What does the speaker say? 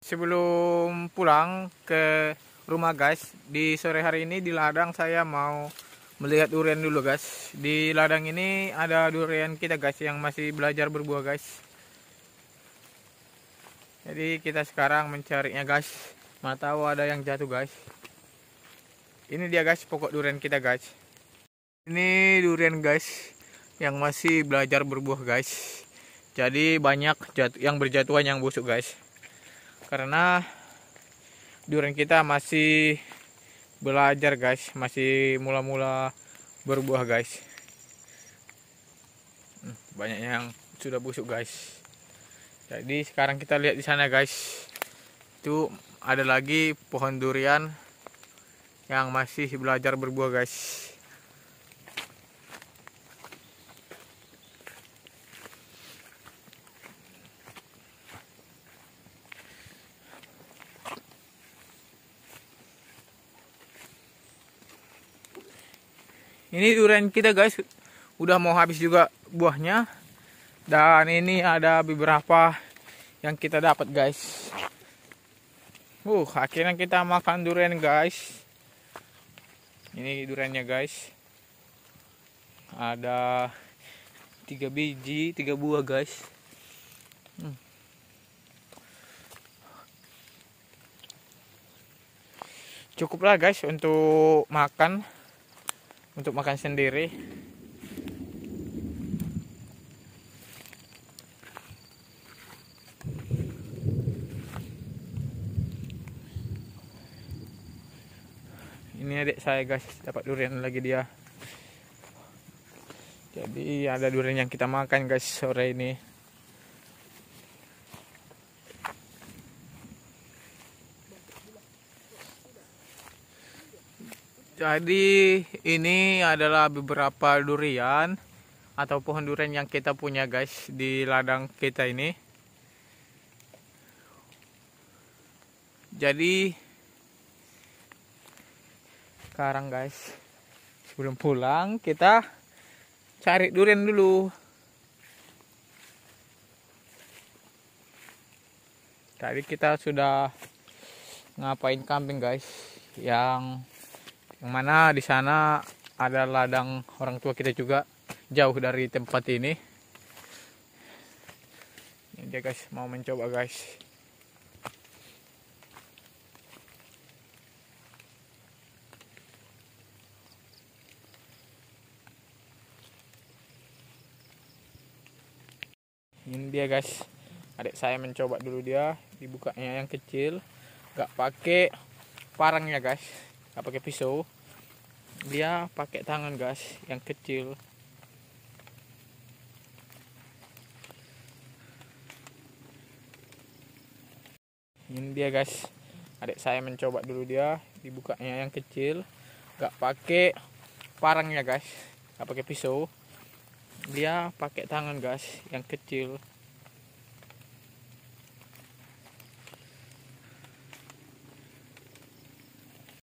Sebelum pulang ke rumah guys, di sore hari ini di ladang saya mau melihat durian dulu guys. Di ladang ini ada durian kita guys yang masih belajar berbuah guys. Jadi kita sekarang mencarinya guys. Mana tahu ada yang jatuh guys. Ini dia guys pokok durian kita guys. Ini durian guys yang masih belajar berbuah guys. Jadi banyak yang berjatuhan yang busuk guys. Karena durian kita masih belajar guys, masih mula-mula berbuah guys. Banyak yang sudah busuk guys. Jadi sekarang kita lihat di sana guys. Itu ada lagi pohon durian yang masih belajar berbuah guys. Ini durian kita guys, udah mau habis juga buahnya. Dan ini ada beberapa yang kita dapat guys. Akhirnya kita makan durian guys. Ini duriannya guys. Ada 3 biji, 3 buah guys. Cukuplah guys untuk makan. Untuk makan sendiri. Ini adik saya guys, dapat durian lagi dia. Jadi ada durian yang kita makan guys sore ini. Jadi ini adalah beberapa durian atau pohon durian yang kita punya guys di ladang kita ini. Jadi sekarang guys, sebelum pulang kita cari durian dulu. Tadi kita sudah ngapain camping guys, yang mana di sana ada ladang orang tua kita juga, jauh dari tempat ini. Ini dia guys, mau mencoba guys. Ini dia guys, adik saya mencoba dulu dia, dibukanya yang kecil, gak pakai parangnya guys, gak pakai pisau, dia pakai tangan guys yang kecil. Ini dia guys, adik saya mencoba dulu dia, dibukanya yang kecil, gak pakai parangnya guys, gak pakai pisau, dia pakai tangan guys yang kecil.